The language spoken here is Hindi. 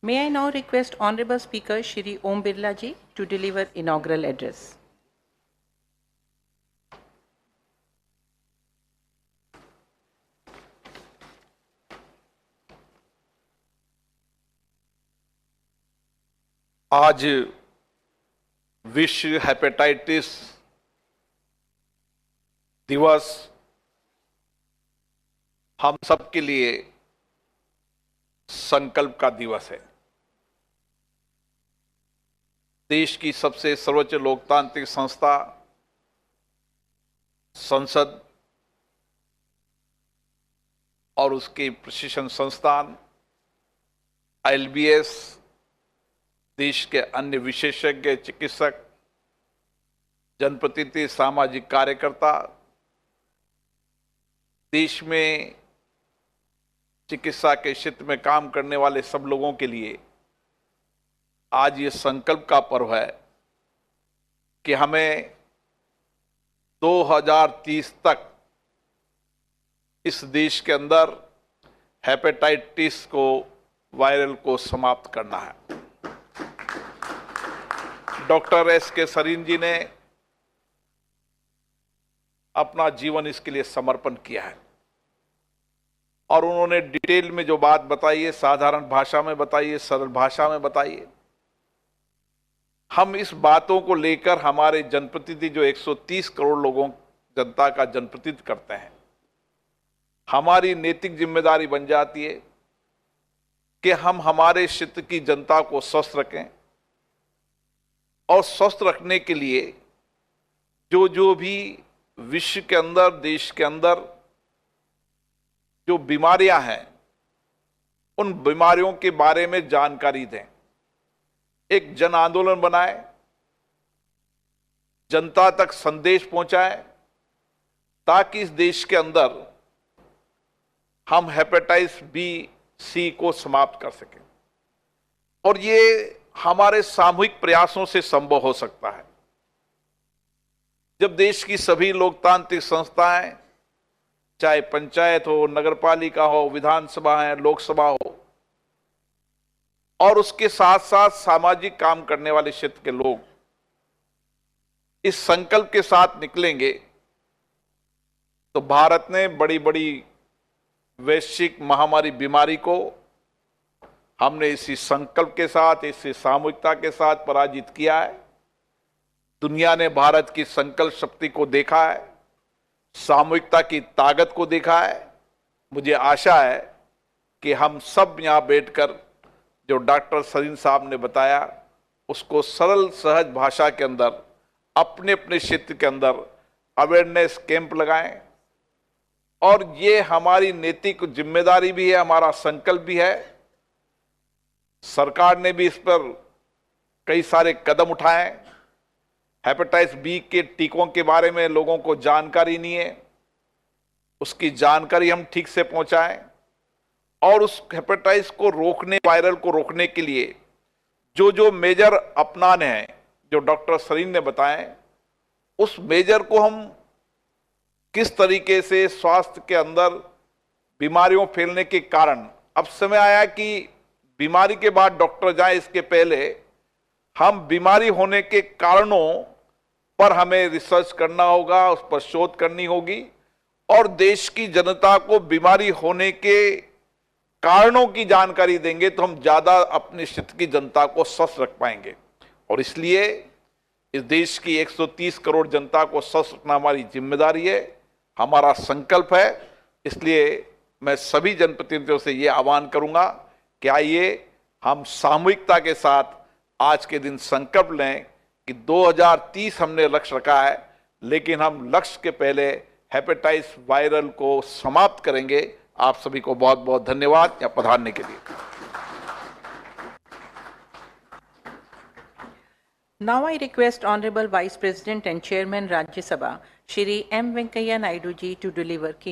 May I now request Honorable Speaker Shri Om Birla ji to deliver inaugural address. आज विश्व हेपेटाइटिस दिवस हम सब के लिए संकल्प का दिवस है। देश की सबसे सर्वोच्च लोकतांत्रिक संस्था संसद और उसके प्रशिक्षण संस्थान ILBS, देश के अन्य विशेषज्ञ चिकित्सक, जनप्रतिनिधि, सामाजिक कार्यकर्ता, देश में चिकित्सा के क्षेत्र में काम करने वाले सब लोगों के लिए आज ये संकल्प का पर्व है कि हमें 2030 तक इस देश के अंदर हेपेटाइटिस को वायरल को समाप्त करना है। Doctor S.K. सरीन जी ने अपना जीवन इसके लिए समर्पण किया है और उन्होंने डिटेल में जो बात बताई है, साधारण भाषा में बताई है, सरल भाषा में बताई है। हम इस बातों को लेकर हमारे जनप्रतिनिधि जो 130 करोड़ लोगों जनता का जनप्रतिनिधित्व करते हैं, हमारी नैतिक जिम्मेदारी बन जाती है कि हम हमारे क्षेत्र की जनता को स्वस्थ रखें और स्वस्थ रखने के लिए जो भी विश्व के अंदर, देश के अंदर जो बीमारियां हैं, उन बीमारियों के बारे में जानकारी दें, एक जन आंदोलन बनाए, जनता तक संदेश पहुंचाए, ताकि इस देश के अंदर हम हेपेटाइटिस B-C को समाप्त कर सकें। और ये हमारे सामूहिक प्रयासों से संभव हो सकता है। जब देश की सभी लोकतांत्रिक संस्थाएं, चाहे पंचायत हो, नगरपालिका हो, विधानसभा है, लोकसभा हो, और उसके साथ साथ सामाजिक काम करने वाले क्षेत्र के लोग इस संकल्प के साथ निकलेंगे, तो भारत ने बड़ी बड़ी वैश्विक महामारी बीमारी को हमने इसी संकल्प के साथ, इसी सामूहिकता के साथ पराजित किया है। दुनिया ने भारत की संकल्प शक्ति को देखा है, सामूहिकता की ताकत को देखा है। मुझे आशा है कि हम सब यहां बैठकर जो डॉक्टर सरीन साहब ने बताया, उसको सरल सहज भाषा के अंदर अपने अपने क्षेत्र के अंदर अवेयरनेस कैंप लगाएं। और ये हमारी नैतिक जिम्मेदारी भी है, हमारा संकल्प भी है। सरकार ने भी इस पर कई सारे कदम उठाए। हेपेटाइटिस B के टीकों के बारे में लोगों को जानकारी नहीं है, उसकी जानकारी हम ठीक से पहुंचाएं और उस हेपेटाइटिस को रोकने, वायरल को रोकने के लिए जो मेजर अपनाने हैं, जो डॉक्टर सरीन ने बताए, उस मेजर को हम किस तरीके से स्वास्थ्य के अंदर बीमारियों फैलने के कारण, अब समय आया कि बीमारी के बाद डॉक्टर जाए, इसके पहले हम बीमारी होने के कारणों पर हमें रिसर्च करना होगा, उस पर शोध करनी होगी और देश की जनता को बीमारी होने के कारणों की जानकारी देंगे तो हम ज्यादा अपने क्षेत्र की जनता को स्वस्थ रख पाएंगे। और इसलिए इस देश की 130 करोड़ जनता को स्वस्थ रखना हमारी जिम्मेदारी है, हमारा संकल्प है। इसलिए मैं सभी जनप्रतिनिधियों से ये आह्वान करूंगा कि आइए हम सामूहिकता के साथ आज के दिन संकल्प लें कि 2030 हमने लक्ष्य रखा है, लेकिन हम लक्ष्य के पहले हेपेटाइटिस वायरल को समाप्त करेंगे। आप सभी को बहुत बहुत धन्यवाद यहाँ पधारने के लिए। Now I request Honorable Vice President and Chairman Rajya Sabha Shri M. Venkaiah Naidu ji to deliver